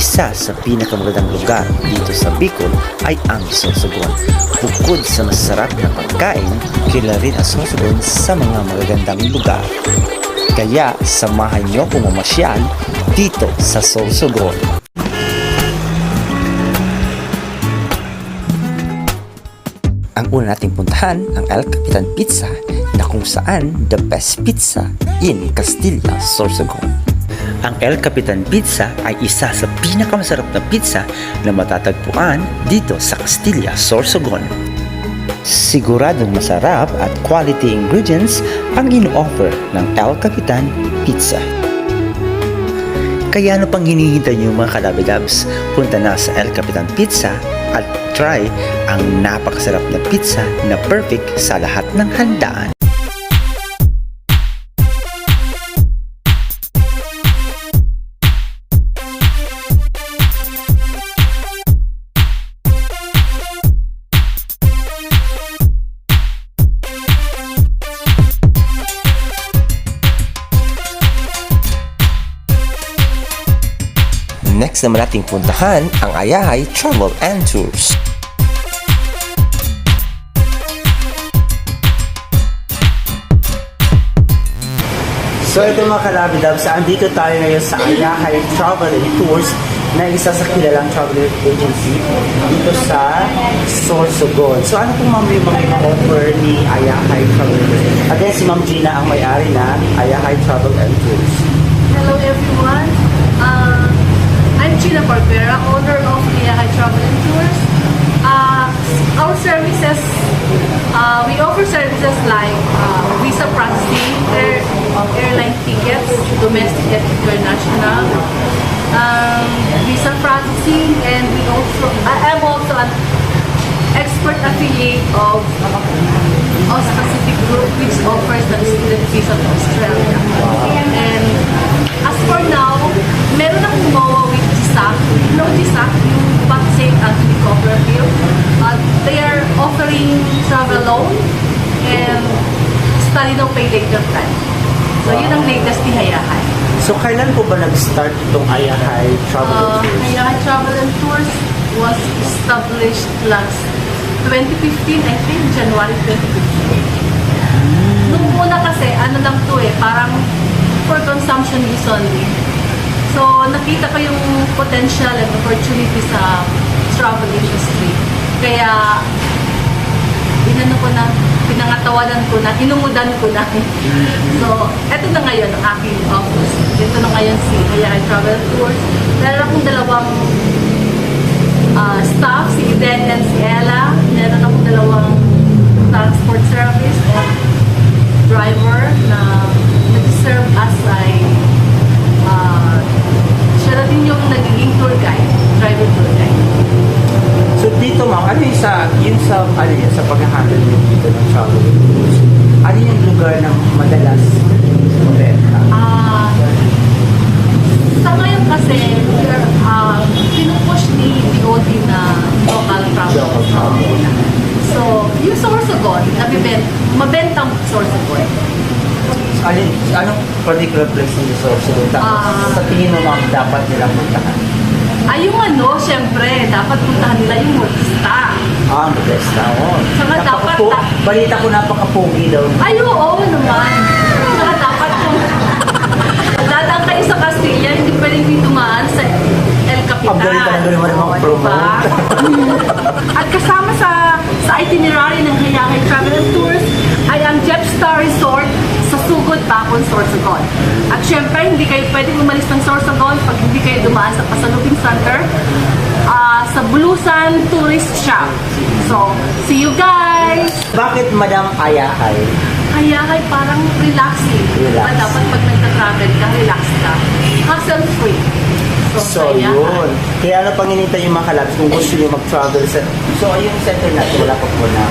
Isa sa pinakamagandang lugar dito sa Bicol ay ang Sorsogon. Bukod sa masarap na pagkain, kilala rin ang Sorsogon sa mga magagandang lugar. Kaya samahan niyo kung mamasyal dito sa Sorsogon. Ang una nating puntahan ang El Capitan Pizza na kung saan the best pizza in Castilla, Sorsogon. Ang El Capitan Pizza ay isa sa pinakamasarap na pizza na matatagpuan dito sa Castilla, Sorsogon. Siguradong masarap at quality ingredients ang ino-offer ng El Capitan Pizza. Kaya ano pang hinihintay niyo mga kalabidabs? Punta na sa El Capitan Pizza at try ang napakasarap na pizza na perfect sa lahat ng handaan. Next naman nating puntahan ang Ayahay Travel and Tours. So ito mga kalabidabs, andito tayo ngayon sa Ayahay Travel and Tours na isa sa kilalang travel agency dito sa Sorsogon. So ano pong mga offer ni Ayahay Travel and Tours? Again, si Ma'am Gina ang may-ari na Ayahay Travel and Tours. Hello everyone. I'm Gina Barbera, owner of Ayahay Travel and Tours. Our services, we offer services like visa processing, airline tickets, domestic and international, visa processing, and I'm also an expert affiliate of Pacific Group, which offers the student visa to Australia. And as for now, meron akong MOA with GSAC. You know GSAC, yung Back St. Anthony Cooperative. They are offering travel loan and study now pay later plan. So yun ang latest ni Ayahay. So kailan po ba nag-start itong Ayahay Travel and Tours? Ayahay Travel and Tours was established last 2015, I think, January 2015. Nung una kasi, ano lang to parang for consumption use only. So, nakita ko yung potential and opportunity sa travel industry. Kaya, pinangatawanan ko na, inungudan ko na. So, eto na ngayon ang aking office. Ito na ngayon si Ayahay Travel Tours. Meron akong dalawang staff, si Eden and si Ella. Meron akong dalawang transport service at driver na nag-serve as siya na din yung nagiging tour guide, driver tour guide. So dito ma'am, ano yung sa pag-handle nyo dito ng travel tours? Ano yung lugar na madalas mabenta? Sa ngayon kasi, pinupush ni DOD na local travel. So, yung Sorsogon, mabentang Sorsogon. Anong particular place ng Sorsogon? Sa tingin mo ma'am, dapat nilang puntahan? Yung syempre, dapat puntahan nila yung Modesta. Modesta. Saka dapat... Balita ko napaka-pogi daw. Oo naman. Saka dapat kung dadang kayo sa Castilla, hindi pwedeng dumaan sa El Capitan. Balita na doon naman mga promote. At kasama sa itinerary ng Ayahay Travel and Tours ay ang Jetstar Resort sa Sugod, Bacon, Sorsogon. At syempre, hindi kayo pwedeng umalis ng Sorsogon pag hindi kayo dumaan sa Pasalubing Center sa Bulusan Tourist Shop. So, see you guys! Bakit Madam Ayahay? Ayahay parang relaxing. Relax. Dapat pag nagta-travel ka, relax ka. Hassle-free. So, yun. Kaya ano pang hinintay yung mga kalabs kung gusto nyo mag-travel sa... So, yung center natin, wala pa po na.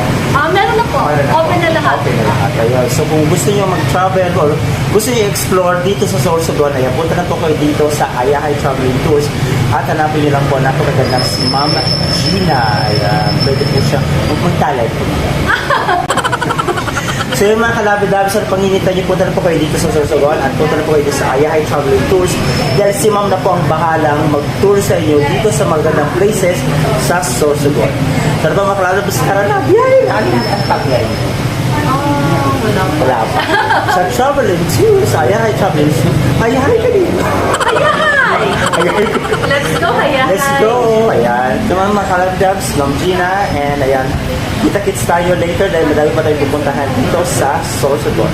Meron na po. Open na lahat. Open na lahat. Ayun. So, kung gusto nyo mag-travel or gusto nyo explore dito sa Sorsogon, ayan, punta na po kayo dito sa Ayahay Traveling Tours at hanapin nyo lang po napakagandang si Ma'am Gina. Ayan. Pwede po siya mag-talay po. So yung mga kalabid-labid sa panginita niyo, punta na po kayo dito sa Sorsogon at punta na po kayo dito sa Ayahay Traveling Tours dahil si ma'am na po ang bahalang mag-tour sa inyo dito sa magandang places sa Sorsogon. Tara ba mga kalabid, tara na, biyahe na. Ano ang tag ngayon? Wala pa. Sa traveling tours, sa Ayahay Traveling Tours, ayahay ka dito. Ayahay! Ayahay. Let's go, ayahay! Let's go! Ayan. Ito mga kalabdabs, Ma'am Gina, and ayan, kita-kits tayo later dahil madami pa tayong pupuntahan dito sa Sorsogon.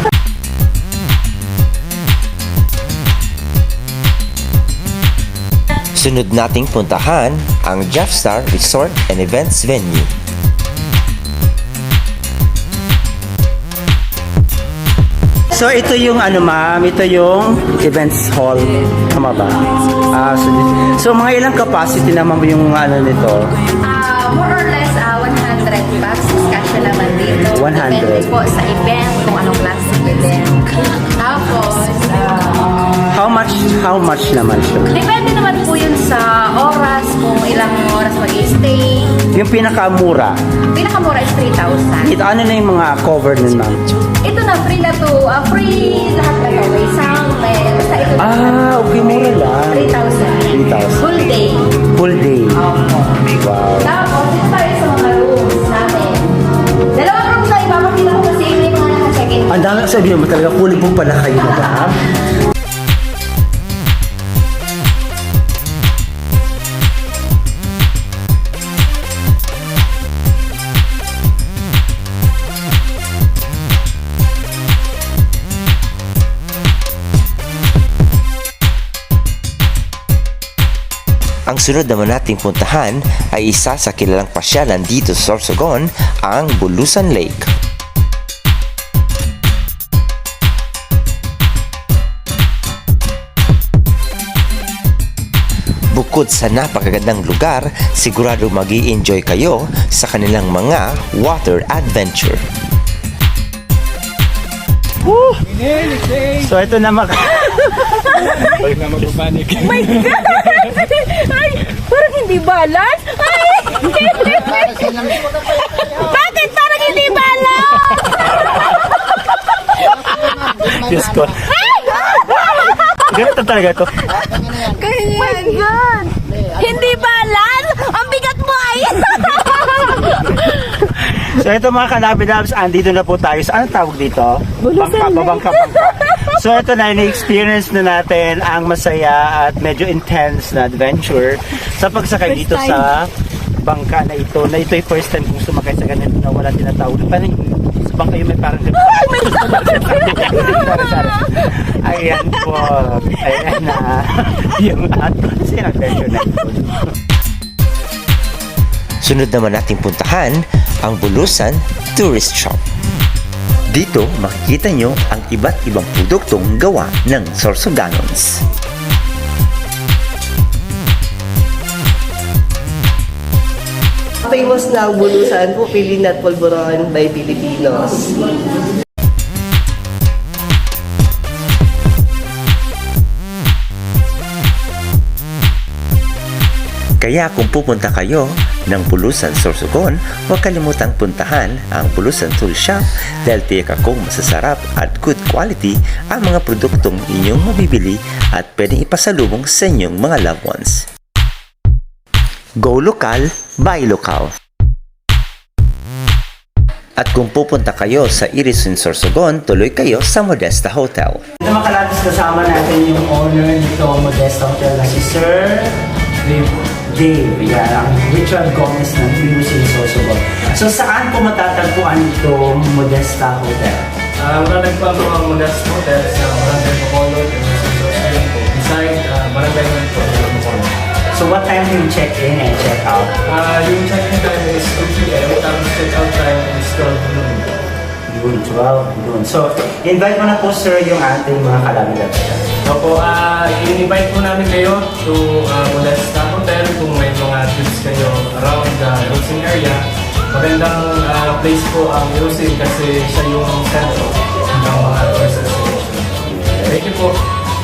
Sunod nating puntahan ang Jeffstar Resort and Events Venue. So ito yung ano ma'am, ito yung events hall. Tama ba? So mga ilang capacity naman yung ano nito? More or less, 100 bucks. Discussion naman dito. 100. Depende po sa event, kung anong classic event. Tapos, How much naman siya? depende naman po yun sa oras, kung ilang oras mag-stay. Yung pinakamura, Pinakamura is 3,000. ito ano na yung mga cover nun ma'am? Ito na, free na to. Free lahat na to. May sound, may... Basta ito na. Okay, mura lang. 3,000. 3,000. Full day. Full day. Opo. Wow. Tapos, ito tayo sa mga rooms namin. Dalawang rooms na ipapakita ko kasi yung mga naka-check-in. Ang dami sabihin mo talaga, fully book pala kayo madam. Ang sunod naman nating puntahan ay isa sa kilalang pasyalan dito sa Sorsogon, ang Bulusan Lake. Bukod sa napakagandang lugar, sigurado mag-i-enjoy kayo sa kanilang mga water adventure. Woo! So ito na Balik na magpapanik. My God! Ay, parang hindi balance. Ay! Bakit parang hindi balance? Diyos ko. Ganito talaga to. My God! Hindi balance? Ang bigat mo ay! So ito mga kanabinabs, andito na po tayo sa anong tawag dito? Bulusan Lake. Bangka. So ito na, na-experience na natin ang masaya at medyo intense na adventure sa pagsakay dito sa bangka na ito. Na ito'y first time kong sumakay sa ganito na wala tinatawag. Parang sa bangka yung may parang ayan po. Ayan na. Yung ating adventure na ito. Sunod naman nating puntahan ang Bulusan Tourist Shop. Dito makikita nyo ang iba't ibang produktong gawa ng Sorsoganons. Famous na ang Bulusan, Pupilin at Polvoron by Filipinos. Kaya kung pupunta kayo ng Bulusan Sorsogon, huwag kalimutang puntahan ang Bulusan Tool Shop dahil tiyak akong masasarap at good quality ang mga produktong inyong mabibili at pwedeng ipasalubong sa inyong mga loved ones. Go lokal, buy lokal. At kung pupunta kayo sa Irisun Sorsogon, tuloy kayo sa Modesta Hotel. Ito mga kalabis, kasama natin yung owner nito Modesta Hotel na si Sir Dave, yan, ang Richard Gomez ng Irisun Sorsogon. So saan po matatagpuan itong Modesta Hotel? Matatagpuan po ang Modesta Hotel sa Barangay Bacolod, beside Barangay Bacolod. So what time do you check in and check out? Yung check-in time is 2 p.m. Tapos check-out time is 12 noon. Yun, 12. Yun. So, invite mo na po sir yung ating mga kalabidad. Opo, i-invite po namin kayo to Modesta Hotel kung may mga trips kayo around the Irusin area. Magandang place po ang Irusin kasi siya yung sentro ng mga tourist destination. Thank you po.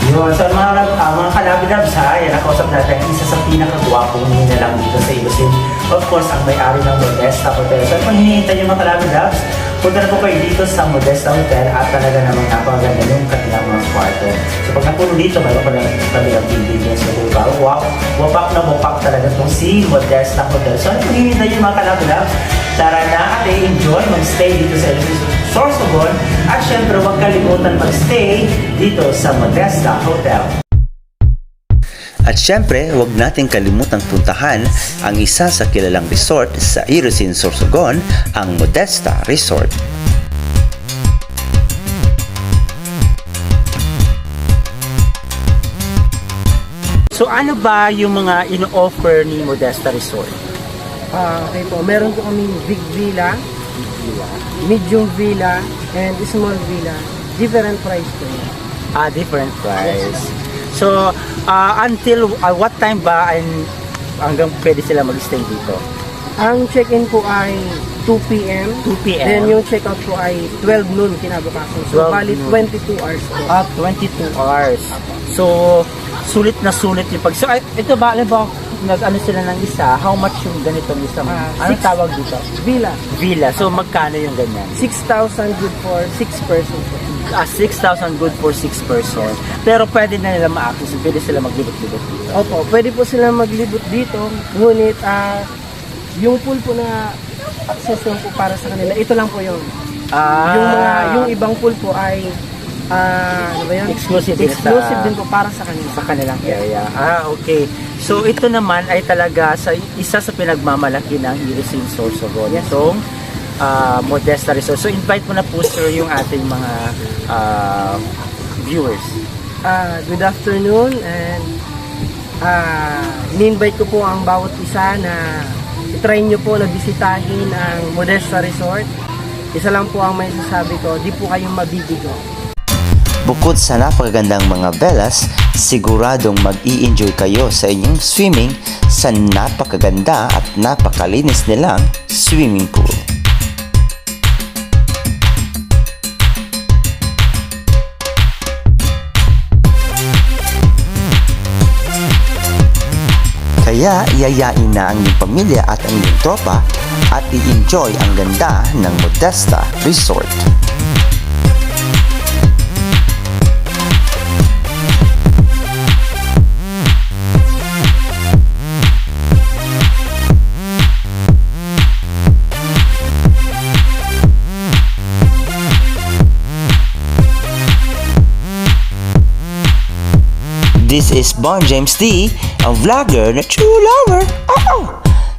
Yun, so mga kalabidabs ha, yan nakausap natin isa sa pinakagwapong nilalang dito sa Ilusin. Of course, ang may-ari ng Modesta Hotel. So kung hinihintay yung mga kalabidabs, punta na po kayo dito sa Modesta Hotel at talaga namang napakaganda yung kanilang mga kwarto. So pag napuno dito, mayroon pa lang kanilang building. So diba, wow, wapak na wapak talaga itong si Modesta Hotel. So ano maghihintay yung mga kalab-lab? Tara na at enjoy mag-stay dito sa Sorsogon at syempre huwag kalimutan mag-stay dito sa Modesta Hotel. At syempre, huwag nating kalimutang puntahan ang isa sa kilalang resort sa Irusin, Sorsogon, ang Modesta Resort. So ano ba yung mga ino-offer ni Modesta Resort? Okay po, meron po kaming big villa, medium villa, and small villa. Different price po. Different price. So, until what time ba hanggang pwede sila mag-stay dito? Ang check-in po ay 2 p.m. 2 p.m. Then yung check-out po ay 12 noon kinabukasan. So, 12 bali noon. 22 hours po. 22 hours. So, sulit na sulit yung pag... So, ito ba, alam ba, nag-ano sila ng isa, how much yung ganitong isa? Anong tawag dito? Villa, Villa. So, magkano yung ganyan? 6,000 good for 6 persons po. 6,000 good for 6 person. Pero pwede na nila ma-access. Pwede sila maglibot-libot dito. Opo, pwede po sila maglibot dito. Ngunit, yung pool po na access lang po para sa kanila, ito lang po yun. Yung ibang pool po ay ano ba yun? Exclusive din po para sa kanila. Sa kanilang area. Okay. So, ito naman ay talaga isa sa pinagmamalaki ng Irusin, Sorsogon. Yes. Itong Modesta Resort. So, invite mo na po, sir, yung ating mga viewers. Good afternoon and in-invite ko po ang bawat isa na i-try nyo po na bisitahin ang Modesta Resort. Isa lang po ang may sasabi ko, di po kayong mabibigo. Bukod sa napakagandang mga velas, siguradong mag-i-enjoy kayo sa inyong swimming sa napakaganda at napakalinis nilang swimming pool. Kaya iayain na ang iyong pamilya at ang iyong tropa at i-enjoy ang ganda ng Modesta Resort. This is Bon James D, ang vlogger na true lover.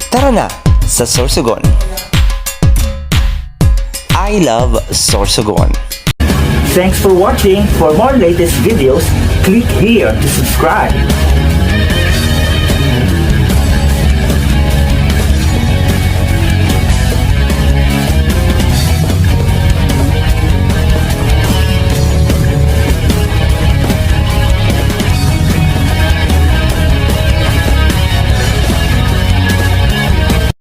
Tara na sa Sorsogon. I love Sorsogon. Thanks for watching. For more latest videos, click here to subscribe.